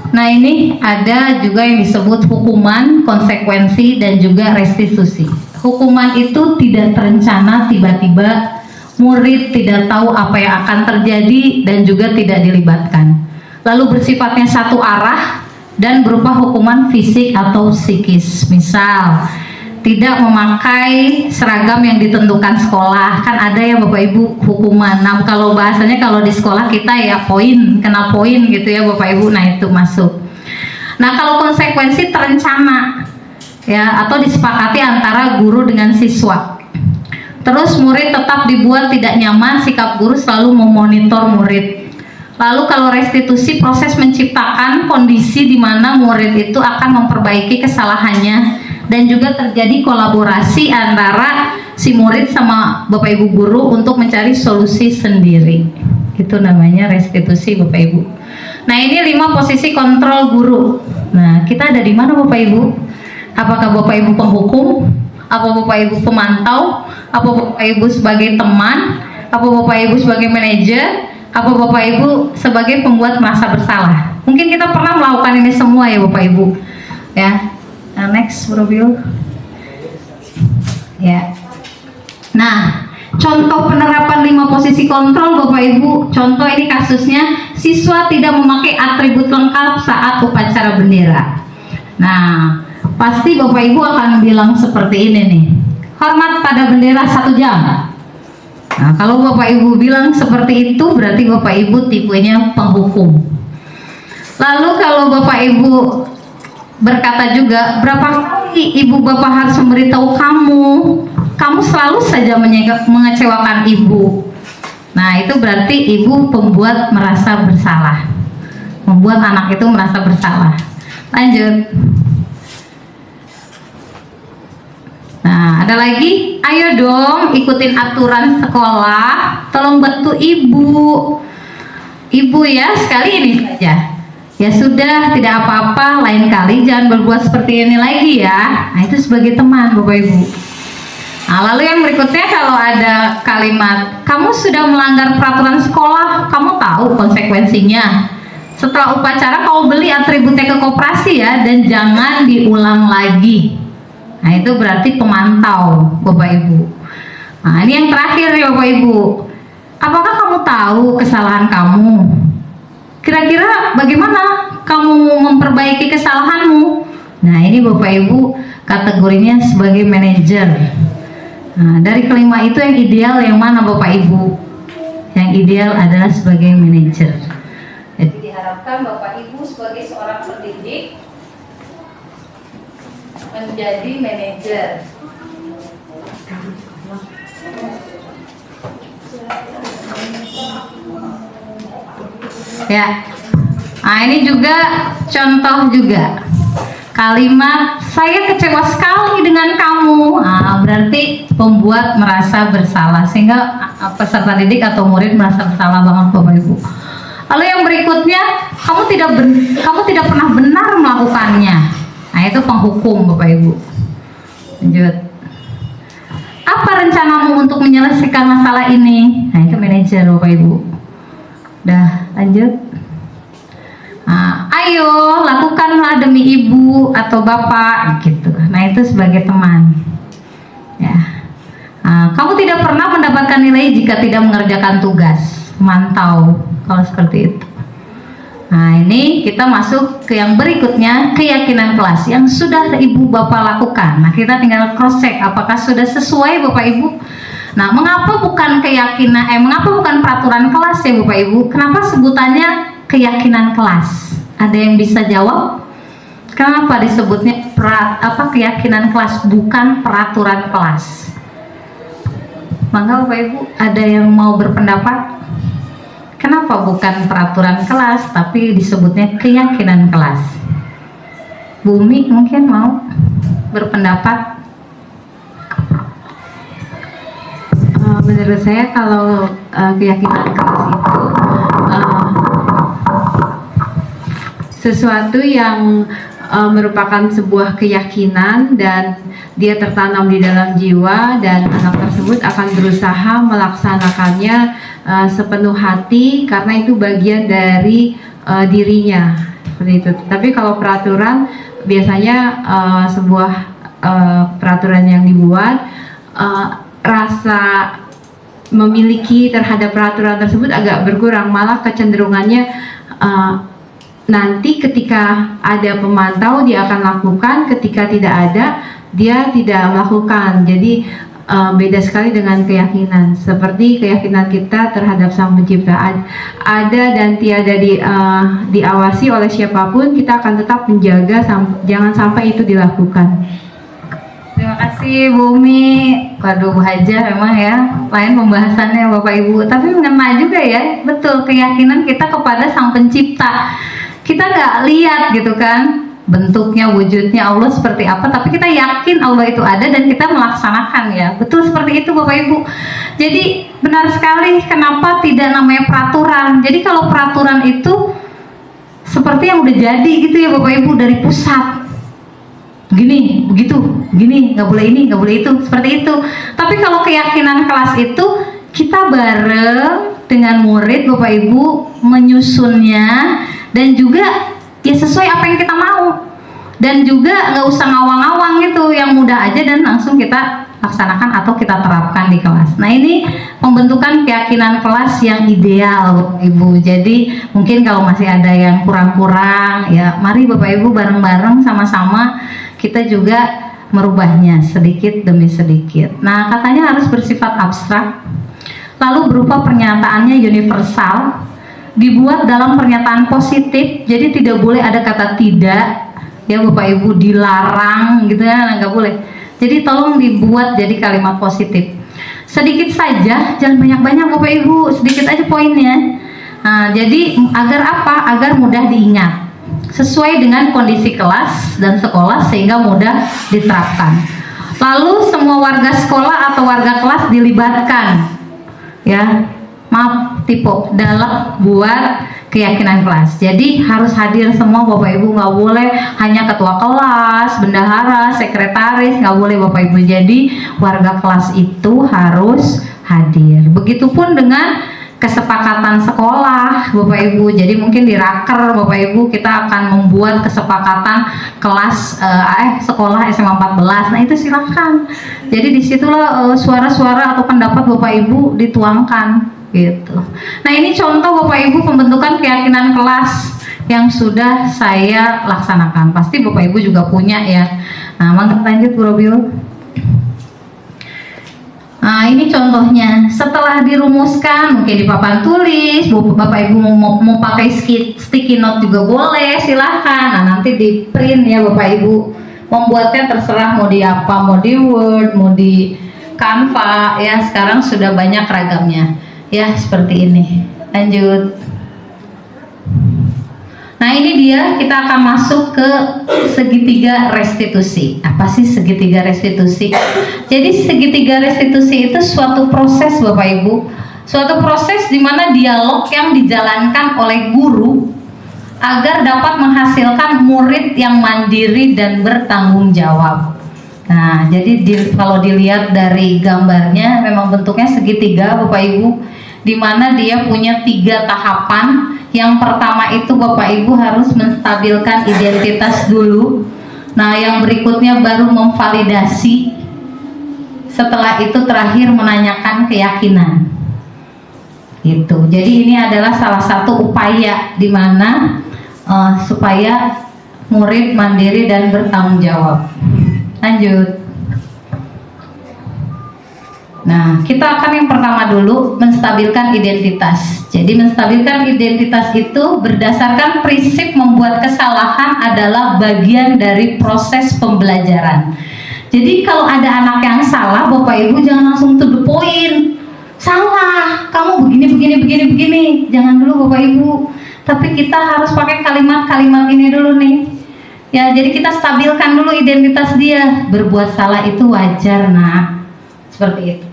Nah, ini ada juga yang disebut hukuman, konsekuensi, dan juga restitusi. Hukuman itu tidak terencana, tiba-tiba murid tidak tahu apa yang akan terjadi dan juga tidak dilibatkan. Lalu bersifatnya satu arah dan berupa hukuman fisik atau psikis. Misal, tidak memakai seragam yang ditentukan sekolah, kan ada ya Bapak Ibu hukuman. Nah, kalau bahasanya kalau di sekolah kita ya poin, kena poin gitu ya Bapak Ibu. Nah, itu masuk. Nah, kalau konsekuensi terencana ya, atau disepakati antara guru dengan siswa. Terus murid tetap dibuat tidak nyaman, sikap guru selalu memonitor murid. Lalu kalau restitusi, proses menciptakan kondisi di mana murid itu akan memperbaiki kesalahannya dan juga terjadi kolaborasi antara si murid sama Bapak Ibu guru untuk mencari solusi sendiri. Itu namanya restitusi Bapak Ibu. Nah, ini 5 posisi kontrol guru. Nah, kita ada di mana Bapak Ibu? Apakah Bapak Ibu penghukum? Apa Bapak Ibu pemantau? Apa Bapak Ibu sebagai teman? Apa Bapak Ibu sebagai manajer? Apa Bapak Ibu sebagai pembuat merasa bersalah? Mungkin kita pernah melakukan ini semua ya Bapak Ibu. Ya. Next, Bro Bill. Ya. Nah, contoh penerapan 5 posisi kontrol Bapak Ibu. Contoh ini kasusnya, siswa tidak memakai atribut lengkap saat upacara bendera. Nah, pasti Bapak Ibu akan bilang seperti ini nih. Hormat pada bendera 1 jam. Nah, kalau Bapak Ibu bilang seperti itu, berarti Bapak Ibu tipenya penghukum. Lalu kalau Bapak Ibu berkata juga, berapa kali Ibu Bapak harus memberitahu kamu selalu saja mengecewakan Ibu. Nah, itu berarti Ibu pembuat merasa bersalah. Membuat anak itu merasa bersalah. Lanjut. Nah, ada lagi, ayo dong ikutin aturan sekolah, tolong bantu ibu ya, sekali ini saja. Ya sudah, tidak apa-apa, lain kali jangan berbuat seperti ini lagi ya. Nah, itu sebagai teman Bapak Ibu. Nah, lalu yang berikutnya, kalau ada kalimat, kamu sudah melanggar peraturan sekolah, kamu tahu konsekuensinya. Setelah upacara kamu beli atributnya ke koperasi ya, dan jangan diulang lagi. Nah, itu berarti pemantau Bapak Ibu. Nah, ini yang terakhir ya Bapak Ibu. Apakah kamu tahu kesalahan kamu? Kira-kira bagaimana kamu memperbaiki kesalahanmu? Nah, ini Bapak Ibu kategorinya sebagai manajer. Nah, dari kelima itu yang ideal yang mana Bapak Ibu? Yang ideal adalah sebagai manajer. Jadi diharapkan Bapak Ibu sebagai seorang pendidik menjadi manajer. Ya. Nah, ini juga contoh juga. Kalimat saya kecewa sekali dengan kamu. Nah, berarti pembuat merasa bersalah sehingga peserta didik atau murid merasa bersalah banget Bapak Ibu. Lalu yang berikutnya, kamu tidak pernah benar melakukannya. Nah, itu penghukum Bapak Ibu. Lanjut. Apa rencanamu untuk menyelesaikan masalah ini? Nah, itu manajer Bapak Ibu. Udah, lanjut. Nah, ayo lakukanlah demi ibu atau bapak gitu. Nah, itu sebagai teman. Ya. Nah, kamu tidak pernah mendapatkan nilai jika tidak mengerjakan tugas. Mantau kalau seperti itu. Nah, ini kita masuk ke yang berikutnya, keyakinan kelas yang sudah ibu bapak lakukan. Nah, kita tinggal cross check apakah sudah sesuai Bapak Ibu. Nah, mengapa bukan peraturan kelas ya Bapak Ibu? Kenapa sebutannya keyakinan kelas? Ada yang bisa jawab? Kenapa disebutnya keyakinan kelas bukan peraturan kelas? Maka Bapak Ibu ada yang mau berpendapat? Kenapa bukan peraturan kelas tapi disebutnya keyakinan kelas? Bumi mungkin mau berpendapat? Menurut saya kalau keyakinan kelas itu sesuatu yang merupakan sebuah keyakinan dan dia tertanam di dalam jiwa dan anak tersebut akan berusaha melaksanakannya sepenuh hati karena itu bagian dari dirinya seperti itu. Tapi kalau peraturan biasanya sebuah peraturan yang dibuat rasa memiliki terhadap peraturan tersebut agak berkurang, malah kecenderungannya nanti ketika ada pemantau dia akan lakukan, ketika tidak ada dia tidak melakukan. Jadi beda sekali dengan keyakinan, seperti keyakinan kita terhadap Sang Pencipta, ada dan tiada diawasi oleh siapapun, kita akan tetap menjaga jangan sampai itu dilakukan. Terima kasih Bumi. Waduh Bu Haja memang ya, lain pembahasannya Bapak Ibu, tapi mengena juga ya, betul keyakinan kita kepada Sang Pencipta. Kita nggak lihat gitu kan, bentuknya, wujudnya Allah seperti apa, tapi kita yakin Allah itu ada dan kita melaksanakan ya. Betul seperti itu Bapak Ibu. Jadi benar sekali, kenapa tidak namanya peraturan. Jadi kalau peraturan itu seperti yang udah jadi gitu ya Bapak Ibu, dari pusat. Gini, begitu, gini, nggak boleh ini, nggak boleh itu, seperti itu. Tapi kalau keyakinan kelas itu, kita bareng dengan murid Bapak Ibu menyusunnya, dan juga ya sesuai apa yang kita mau, dan juga nggak usah ngawang-ngawang gitu, yang mudah aja dan langsung kita laksanakan atau kita terapkan di kelas. Nah ini pembentukan keyakinan kelas yang ideal Bapak Ibu. Jadi mungkin kalau masih ada yang kurang-kurang ya, mari Bapak Ibu bareng-bareng sama-sama kita juga merubahnya sedikit demi sedikit. Nah katanya harus bersifat abstrak, lalu berupa pernyataannya universal, dibuat dalam pernyataan positif, jadi tidak boleh ada kata tidak ya Bapak Ibu, dilarang gitu ya, nggak boleh. Jadi tolong dibuat jadi kalimat positif. Sedikit saja, jangan banyak-banyak Bapak Ibu, sedikit aja poinnya. Nah, jadi agar apa? Agar mudah diingat, sesuai dengan kondisi kelas dan sekolah sehingga mudah diterapkan. Lalu semua warga sekolah atau warga kelas dilibatkan ya, maaf tipe dalam buat keyakinan kelas. Jadi harus hadir semua Bapak Ibu, nggak boleh hanya ketua kelas, bendahara, sekretaris, nggak boleh Bapak Ibu. Jadi warga kelas itu harus hadir. Begitupun dengan kesepakatan sekolah Bapak Ibu. Jadi mungkin di raker Bapak Ibu kita akan membuat kesepakatan kelas sekolah SMA 14. Nah itu silahkan. Jadi disitulah suara-suara atau pendapat Bapak Ibu dituangkan gitu. Nah ini contoh Bapak Ibu pembentukan keyakinan kelas yang sudah saya laksanakan. Pasti Bapak Ibu juga punya ya. Nah mangga lanjut Bu Robio. Nah ini contohnya, setelah dirumuskan mungkin di papan tulis, Bapak Ibu mau pakai sticky note juga boleh, silahkan. Nah nanti di print ya Bapak Ibu, membuatnya terserah mau di apa, mau di Word, mau di Canva ya, sekarang sudah banyak ragamnya ya, seperti ini. Lanjut. Nah ini dia, kita akan masuk ke segitiga restitusi. Apa sih segitiga restitusi? Jadi segitiga restitusi itu suatu proses Bapak Ibu, suatu proses di mana dialog yang dijalankan oleh guru agar dapat menghasilkan murid yang mandiri dan bertanggung jawab. Nah jadi kalau dilihat dari gambarnya memang bentuknya segitiga Bapak Ibu, di mana dia punya 3 tahapan. Yang pertama itu Bapak Ibu harus menstabilkan identitas dulu. Nah yang berikutnya baru memvalidasi. Setelah itu terakhir menanyakan keyakinan gitu. Jadi ini adalah salah satu upaya di mana supaya murid mandiri dan bertanggung jawab. Lanjut. Nah, kita akan yang pertama dulu menstabilkan identitas. Jadi menstabilkan identitas itu berdasarkan prinsip membuat kesalahan adalah bagian dari proses pembelajaran. Jadi kalau ada anak yang salah, Bapak Ibu jangan langsung to the point. Salah, kamu begini. Jangan dulu Bapak Ibu. Tapi kita harus pakai kalimat-kalimat ini dulu nih. Ya, jadi kita stabilkan dulu identitas dia. Berbuat salah itu wajar, Nak. Seperti itu.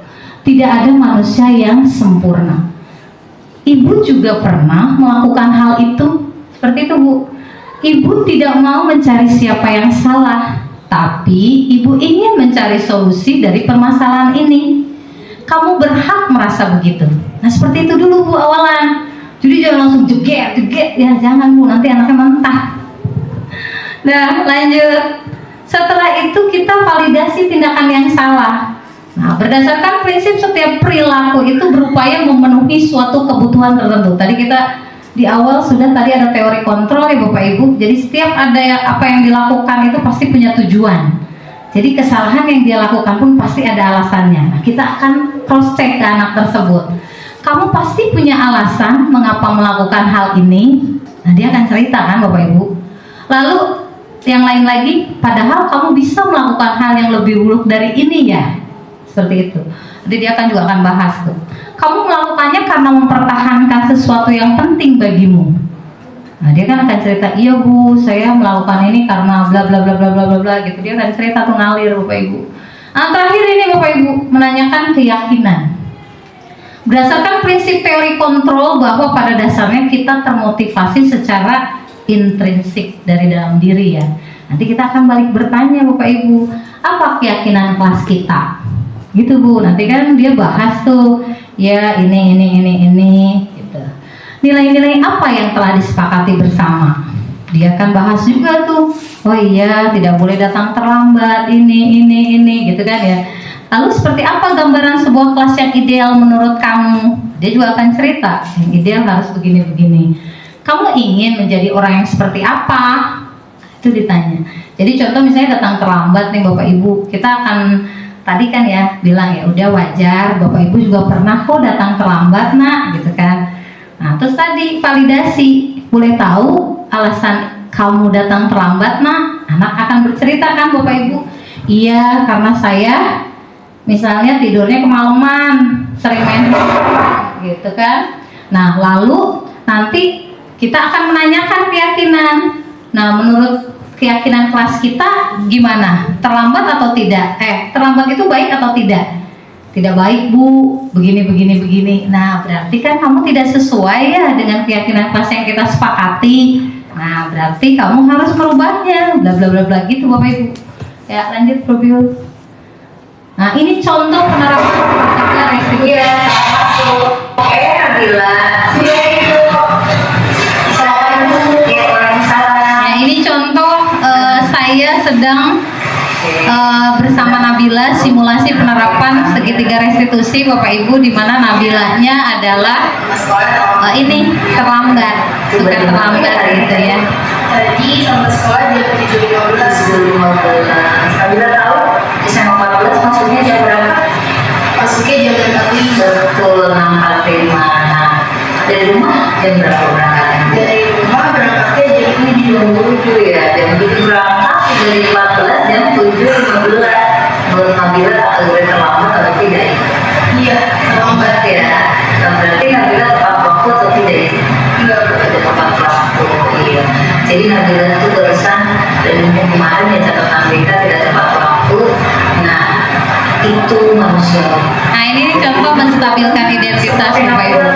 Tidak ada manusia yang sempurna. Ibu juga pernah melakukan hal itu. Seperti itu, Bu. Ibu tidak mau mencari siapa yang salah, tapi ibu ingin mencari solusi dari permasalahan ini. Kamu berhak merasa begitu. Nah, seperti itu dulu, Bu, awalan. Jadi jangan langsung jeget, ya jangan, Bu, nanti anaknya mentah. Nah, lanjut. Setelah itu kita validasi tindakan yang salah. Nah, berdasarkan prinsip setiap perilaku itu berupaya memenuhi suatu kebutuhan tertentu. Tadi kita di awal sudah tadi ada teori kontrol ya Bapak Ibu. Jadi setiap ada apa yang dilakukan itu pasti punya tujuan. Jadi kesalahan yang dia lakukan pun pasti ada alasannya. Nah, kita akan cross check ke anak tersebut. Kamu pasti punya alasan mengapa melakukan hal ini. Nah, dia akan cerita kan Bapak Ibu. Lalu yang lain lagi, padahal kamu bisa melakukan hal yang lebih buruk dari ini ya. Seperti itu. Jadi dia juga akan bahas tuh. Kamu melakukannya karena mempertahankan sesuatu yang penting bagimu. Nah, dia kan akan cerita, iya Bu, saya melakukan ini karena bla bla bla bla bla bla bla gitu. Dia akan cerita tuh ngalir Bapak Ibu. Nah, terakhir ini Bapak Ibu menanyakan keyakinan. Berdasarkan prinsip teori kontrol bahwa pada dasarnya kita termotivasi secara intrinsik dari dalam diri ya. Nanti kita akan balik bertanya Bapak Ibu, apa keyakinan kelas kita? Gitu Bu. Nanti kan dia bahas tuh, ya ini gitu. Nilai-nilai apa yang telah disepakati bersama? Dia akan bahas juga tuh. Oh iya, tidak boleh datang terlambat, ini gitu kan ya. Lalu seperti apa gambaran sebuah kelas yang ideal menurut kamu? Dia juga akan cerita, yang ideal harus begini-begini. Kamu ingin menjadi orang yang seperti apa? Itu ditanya. Jadi contoh misalnya datang terlambat nih Bapak Ibu, kita akan tadi kan ya bilang ya udah wajar, Bapak Ibu juga pernah kok datang terlambat nak, gitu kan. Nah terus tadi validasi, boleh tahu alasan kamu datang terlambat nak? Anak akan bercerita kan Bapak Ibu, iya karena saya misalnya tidurnya kemalaman, sering main gitu kan. Nah lalu nanti kita akan menanyakan keyakinan. Nah menurut keyakinan kelas kita gimana? Terlambat atau tidak? Terlambat itu baik atau tidak? Tidak baik Bu, begini. Nah berarti kan kamu tidak sesuai ya dengan keyakinan kelas yang kita sepakati. Nah berarti kamu harus merubahnya, bla bla bla bla gitu Bapak Ibu. Ya lanjut Bro Bill. Nah ini contoh penerapan praktika restriksi. Nah ini contoh saya sedang bersama Nabila simulasi penerapan segitiga restitusi Bapak Ibu, di mana Nabilanya adalah ini terlambat, suka terlambat gitu ya. Tadi sampai sekolah jam 7.15. Nabila tahu jam 14 maksudnya jam berapa? Masuknya jam 45. Betul, 6.45. Dari rumah jam berapa berangkatnya? Dari rumah berangkatnya jam 7 ya. Jam 7 berangkat dari 14 jam 7.15. Menurut Nabila agak terlambat atau tidak? Iya, terlambat ya. Nah, berarti Nabila tepat waktu atau tidak? Tidak, ada tepat waktu. Iya. Jadi Nabila itu barusan dan mungkin kemarin ya catatan BK tidak tepat waktu. Nah, itu manusiawi. Nah ini contoh menstabilkan identitas Bapak Ibu.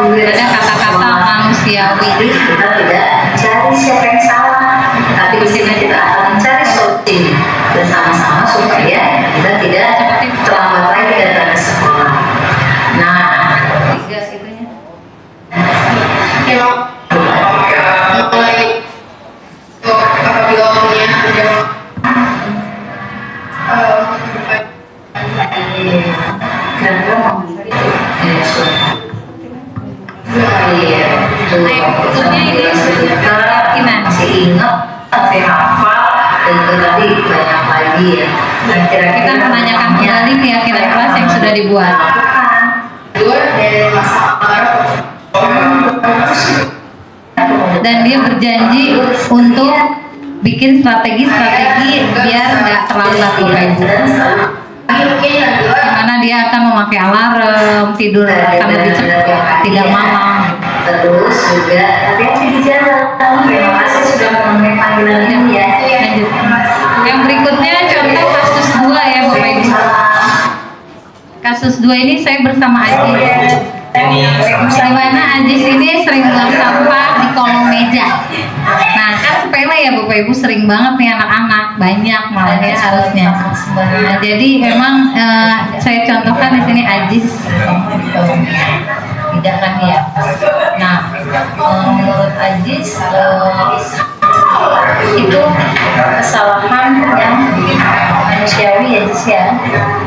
Ada kata-kata manusiawi. Kita tidak mencari siapa yang salah, tapi di sini kita akan mencari solusi bersama-sama supaya kita tidak terlambat lagi datang ke sekolah. Nah, Gas itunya. mulai apabila umumnya udah masih ingat, masih hafal, dan itu tadi banyak lagi ya. Dan kira-kira Kita menanyakan kembali keyakinan kelas yang sudah dibuat. dari masa Dan dia berjanji untuk bikin strategi biar nggak terlambat Bapak Ibu. Karena dia akan memakai alarm, tidur akan lebih cepat, tidak malam. Terus juga hati-hati di jalan. Terima kasih sudah memenuhi panggilan ini ya. Lanjut. Yang berikutnya contoh kasus 2 ya Bapak Ibu. Kasus 2 ini saya bersama Ajis. Di mana Ajis ini sering buang sampah di kolong meja. Nah kan sepele ya Bapak Ibu, sering banget nih anak-anak, banyak malahnya harusnya. Nah jadi memang saya contohkan di sini Ajis tidak kan ya. Nah menurut Ajis itu kesalahan yang manusiawi ya Jis ya.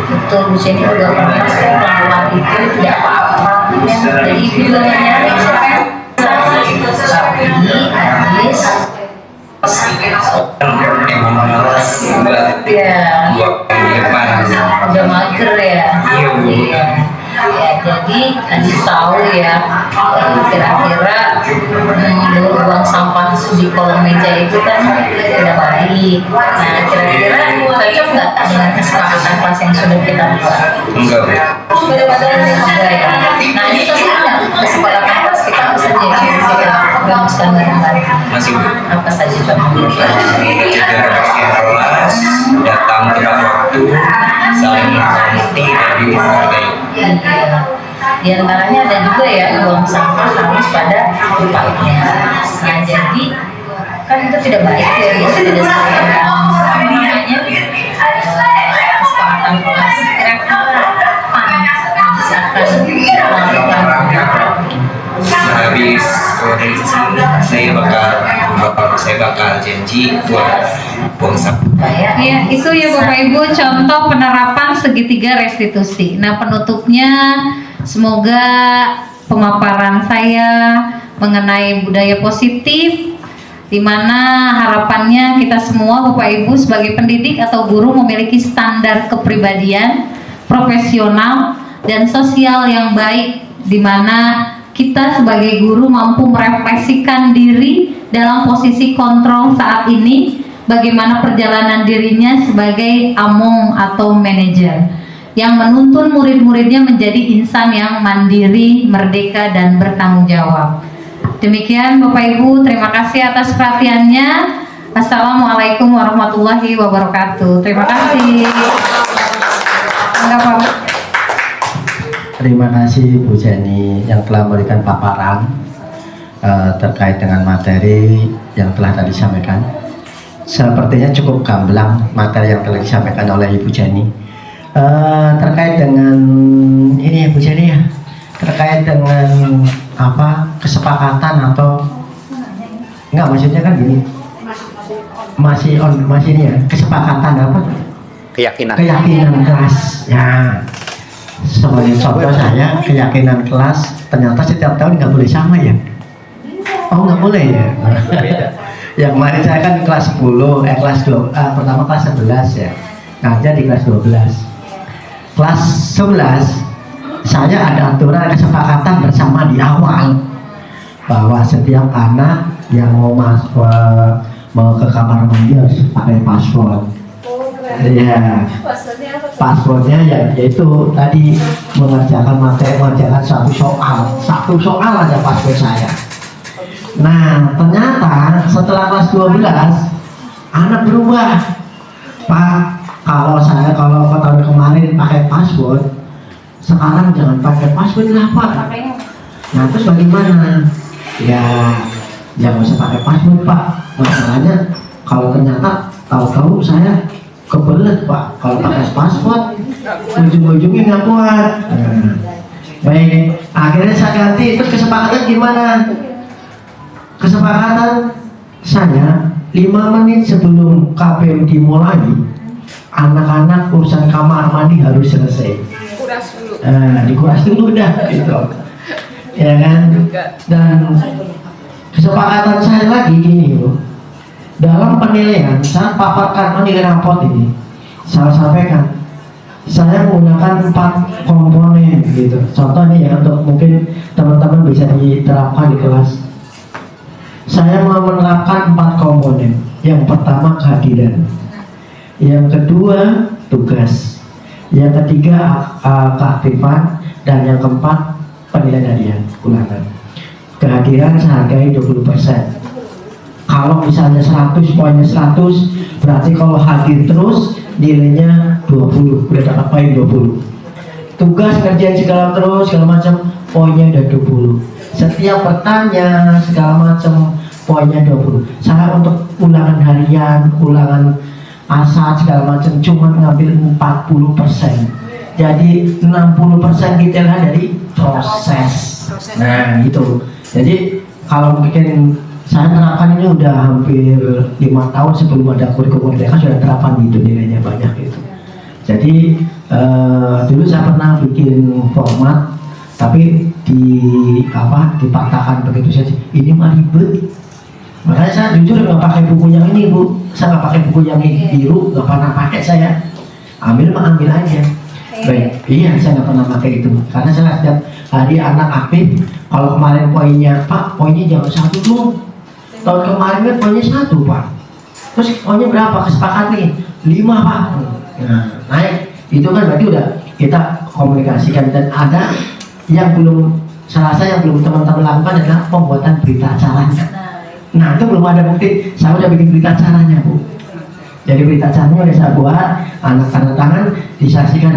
Betul, Bu Jenny juga pernah melakukan itu, tidak apa-apa. Jadi ibu juga nggak nyari siapa yang salah. Tapi Ajis ya udah mager ya. Iya. Ya, jadi Ajis tahu ya kira-kira buang sampah di kolong meja itu kan tidak baik. Nah kira-kira cocok nggak dengan kesepakatan kelas yang sudah kita buat? Enggak. Enggak ya. Nah ini pasti ada kesepakatan kelas apa saja yang kita rumuskan bareng-bareng? Masih Apa saja contohnya? menjaga rahasia kelas, datang tepat waktu, saling menghormati dan dihargai. Di antaranya ada juga ya buang sampah harus pada tempatnya. Nah jadi kan itu tidak baik ya berdasarkan namanya kesepakatan kelas. Kira-kira kapan misalkan melakukan Habis organisasi saya bakal janji buat buang sampah. kayak Ya, itu ya Bapak Ibu contoh penerapan segitiga restitusi. Nah, penutupnya semoga pemaparan saya mengenai budaya positif di mana harapannya kita semua Bapak Ibu sebagai pendidik atau guru memiliki standar kepribadian profesional dan sosial yang baik di mana kita sebagai guru mampu merefleksikan diri dalam posisi kontrol saat ini, bagaimana perjalanan dirinya sebagai among atau manajer yang menuntun murid-muridnya menjadi insan yang mandiri, merdeka, dan bertanggung jawab. Demikian Bapak Ibu, terima kasih atas perhatiannya. Assalamualaikum warahmatullahi wabarakatuh. Terima kasih. Enggak apa-apa. Terima kasih Bu Jenny yang telah memberikan paparan terkait dengan materi yang telah tadi disampaikan. Sepertinya cukup gamblang materi yang telah disampaikan oleh Ibu Jenny. Terkait dengan ini ya Bu Jenny ya, terkait dengan apa kesepakatan atau enggak, maksudnya kan gini, masih ini ya, kesepakatan apa? Keyakinan. Keyakinan kelas ya. Sebagai contoh saya, keyakinan kelas ternyata setiap tahun nggak boleh sama ya. Oh nggak boleh ya. Yang kemarin saya kan kelas 10, kelas 2, pertama kelas 11 ya. Ngajar di kelas 12. Kelas 11 saya ada aturan kesepakatan bersama di awal bahwa setiap anak yang mau ke kamar mandi harus pakai paspor. Iya. Paspornya yaitu tadi mengerjakan satu soal aja paspor saya. Nah ternyata setelah kelas 12 anak berubah. Pak, kalau tahun kemarin pakai paspor, sekarang jangan pakai paspor kenapa? Nah terus bagaimana? Ya jangan usah pakai paspor Pak. Masalahnya kalau ternyata tahu-tahu saya kebelet Pak, kalau pakai paspor ujung-ujungnya nggak kuat. Baik, akhirnya saya ganti. Terus kesepakatan gimana? Kesepakatan saya 5 menit sebelum KPM dimulai, anak-anak urusan kamar mandi harus selesai. Dikuras dulu dah gitu. Ya kan? Dan kesepakatan saya lagi gini Bu. Dalam penilaian, saya paparkan penilaian raport ini, saya sampaikan, saya menggunakan 4 komponen gitu. Contoh nih ya, untuk mungkin teman-teman bisa diterapkan di kelas. Saya mau menerapkan 4 komponen. Yang pertama kehadiran, yang kedua tugas, yang ketiga keaktifan, dan yang keempat penilaian harian ulangan. Kehadiran saya hargai 20%. Kalau misalnya 100, poinnya 100, berarti kalau hadir terus nilainya 20, udah dapat poin 20. Tugas kerjaan segala macam, poinnya udah 20. Setiap bertanya segala macam, poinnya 20. Saya untuk ulangan harian, ulangan asal segala macam cuma ngambil 40%. Jadi 60% detail dari proses. Nah gitu. Jadi kalau mungkin saya terapkan ini udah hampir 5 tahun sebelum ada kurikulum merdeka, sudah terapkan gitu, nilainya banyak gitu. Jadi dulu saya pernah bikin format tapi dipatahkan begitu saja. Ini mah ribet. Makanya saya jujur nggak pakai buku yang ini Bu. Saya nggak pakai buku yang biru, nggak pernah pakai saya. Ambil aja. Baik, iya saya nggak pernah pakai itu. Karena saya setiap hari anak aktif. Kalau kemarin poinnya Pak, poinnya jangan 1 dulu. Tahun kemarin kan poinnya 1 Pak. Terus poinnya berapa? Kesepakatan nih 5 Pak. Nah, naik. Itu kan berarti udah kita komunikasikan, dan ada yang belum salah satu yang belum teman-teman lakukan adalah pembuatan berita acaranya. Nah itu belum ada bukti, saya udah bikin berita acaranya Bu. Jadi berita acaranya udah saya buat, anak tanda tangan, disaksikan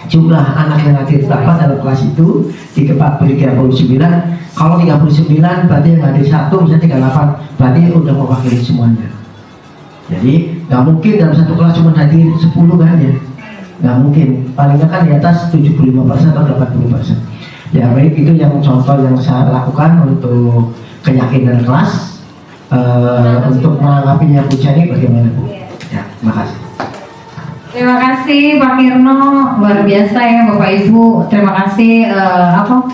jumlah anak yang hadir berapa dalam kelas itu, beri 39. Kalau 39 berarti yang hadir 1, misalnya 38, berarti udah mewakili semuanya. Jadi nggak mungkin dalam satu kelas cuma hadir 10 kan ya, nggak mungkin, palingnya kan di atas 75% atau 80%. Ya baik, itu yang contoh yang saya lakukan untuk keyakinan kelas. Untuk menanggapinya Bu Jenny bagaimana Bu? Ya, terima kasih. Terima kasih Pak Kirno, luar biasa ya Bapak Ibu. Terima kasih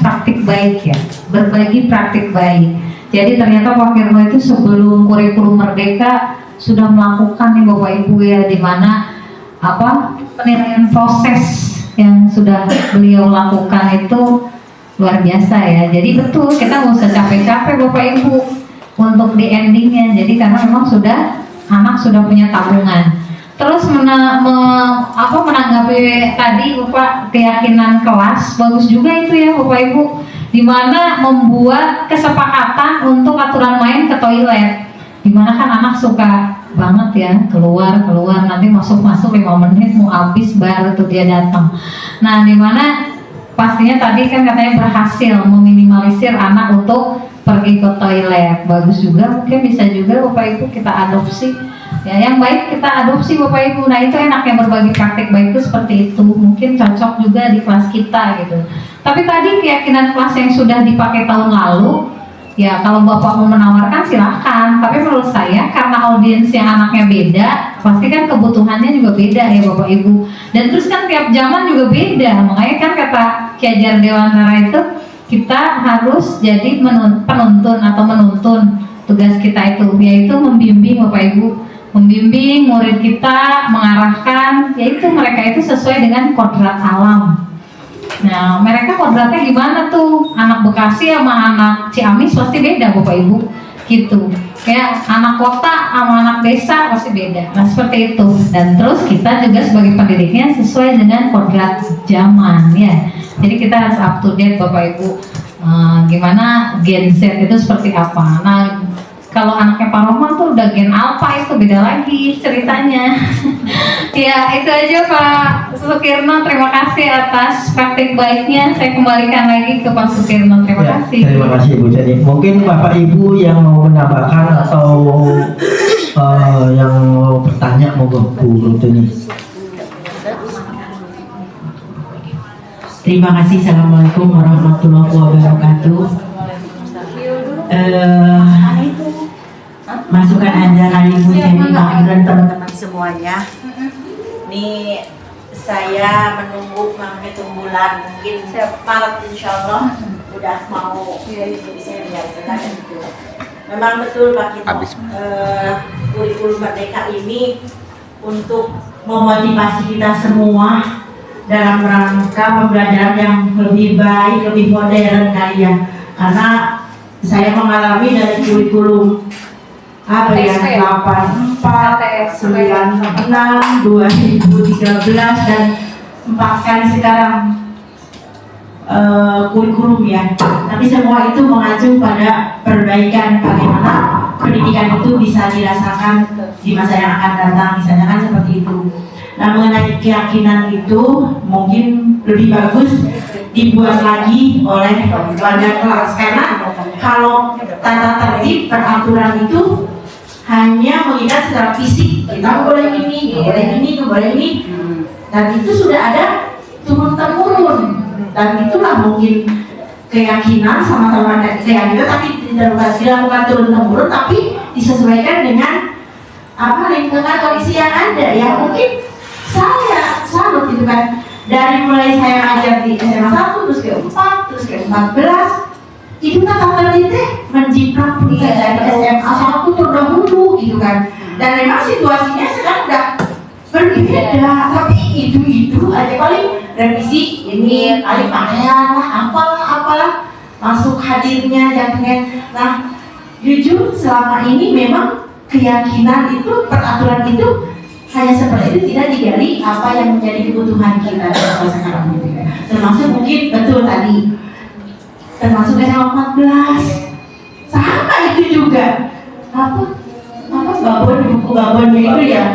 praktik baik ya, berbagi praktik baik. Jadi ternyata Pak Kirno itu sebelum kurikulum Merdeka sudah melakukan nih Bapak Ibu ya, di mana penilaian proses yang sudah beliau lakukan itu luar biasa ya. Jadi betul, kita nggak usah capek-capek Bapak Ibu untuk di endingnya. Jadi karena memang anak sudah punya tabungan. Terus menanggapi tadi Bapak keyakinan kelas, bagus juga itu ya Bapak Ibu, dimana membuat kesepakatan untuk aturan main ke toilet, dimana kan anak suka banget ya keluar nanti masuk 5 menit mau habis baru tuh dia datang. Nah dimana pastinya tadi kan katanya berhasil meminimalisir anak untuk pergi ke toilet. Bagus juga, mungkin bisa juga Bapak Ibu kita adopsi ya, yang baik kita adopsi Bapak Ibu. Nah itu enaknya berbagi praktik baik itu seperti itu, mungkin cocok juga di kelas kita gitu. Tapi tadi keyakinan kelas yang sudah dipakai tahun lalu ya, kalau Bapak mau menawarkan silahkan, tapi menurut saya karena audiens yang anaknya beda, pasti kan kebutuhannya juga beda ya Bapak Ibu, dan terus kan tiap zaman juga beda. Makanya kan kata Ki Hajar Dewantara itu, kita harus jadi penuntun atau menuntun. Tugas kita itu yaitu membimbing Bapak Ibu, membimbing murid kita, mengarahkan, yaitu mereka itu sesuai dengan kodrat alam. Nah mereka kodratnya gimana tuh, anak Bekasi sama anak Ciamis pasti beda Bapak Ibu gitu, kayak anak kota sama anak desa pasti beda. Nah seperti itu, dan terus kita juga sebagai pendidiknya sesuai dengan kodrat zaman ya. Jadi kita harus up to date Bapak Ibu, gimana Gen Z itu seperti apa. Nah kalau anaknya Pak Roman tuh udah Gen Alpha, itu beda lagi ceritanya. Ya itu aja Pak Sukirno, terima kasih atas praktik baiknya. Saya kembalikan lagi ke Pak Sukirno, terima kasih. Terima kasih Bu Jenny. Mungkin Bapak Ibu yang mau menambahkan atau yang mau bertanya, mau Bu Rutini. Terima kasih. Assalamualaikum warahmatullahi wabarakatuh. Masukan Anda kali Bu Jenny, Pak dan teman-teman semuanya. Ini saya menunggu menghitung bulan, mungkin Maret insya Allah udah mau jadi saya biasakan gitu. Memang betul Pak Kito, kurikulum Merdeka ini untuk memotivasi kita semua dalam rangka pembelajaran yang lebih baik, lebih modern kali ya. Karena saya mengalami dari kurikulum 84, 96, 2013 dan 4 kali sekarang kurikulum ya. Tapi semua itu mengacu pada perbaikan bagaimana pendidikan itu bisa dirasakan di masa yang akan datang, misalnya kan seperti itu. Nah mengenai keyakinan itu mungkin lebih bagus dibuat lagi oleh warga kelas, karena kalau tata tertib peraturan itu hanya mengingat secara fisik, kita boleh ini, boleh ini, boleh ini, dan itu sudah ada turun temurun, dan itulah mungkin keyakinan sama-sama keyakinan, tapi dilakukan turun temurun, tapi disesuaikan dengan lingkungan kondisi yang ada. Ya mungkin saya salut gitu kan, dari mulai saya ngajar di SMA 1 terus ke 4 terus ke 14, itu kan tata tertib menjiplak dari SMA 1 terdahulu gitu kan. Dan memang situasinya sekarang udah berbeda, tapi itu aja, paling revisi ini, paling pakaian lah, apalah masuk hadirnya jadinya. Nah jujur selama ini memang keyakinan itu, peraturan itu hanya seperti itu, tidak digali apa yang menjadi kebutuhan kita di masa sekarang ini. Termasuk mungkin betul tadi termasuk SMA 14 sama itu juga apa buku babonnya itu ya.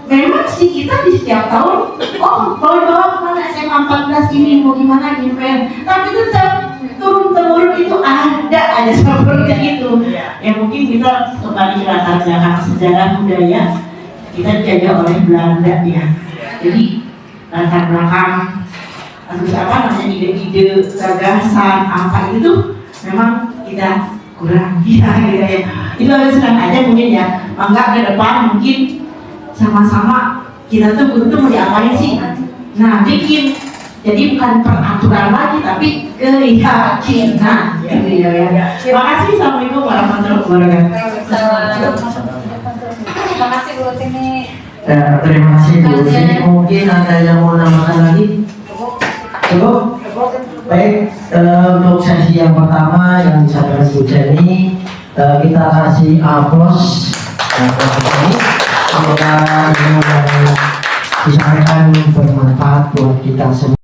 Memang sih kita di setiap tahun bawa kemana SMA 14 ini mau gimana gitu tapi tetap turun temurun itu ada aja seperti itu. Ya mungkin kita kembali ke latar belakang sejarah budaya, kita dijajah oleh Belanda ya. Jadi latar belakang terus apa namanya ide-ide gagasan apa itu memang kita kurang ya, gitu ya. Itu harus senang aja mungkin ya. Mangga ke depan mungkin sama-sama kita tuh mau diapain sih? Nah bikin jadi bukan peraturan lagi tapi keyakinan gitu ya. Terima kasih. Assalamualaikum warahmatullahi wabarakatuh. Terima kasih Bu Tini. Terima kasih Bu Tini. Mungkin ada yang mau nambahkan lagi? Cukup? Baik, untuk sesi yang pertama yang disampaikan Bu Jenny, kita kasih aplaus ini. Semoga yang disampaikan bermanfaat buat kita semua.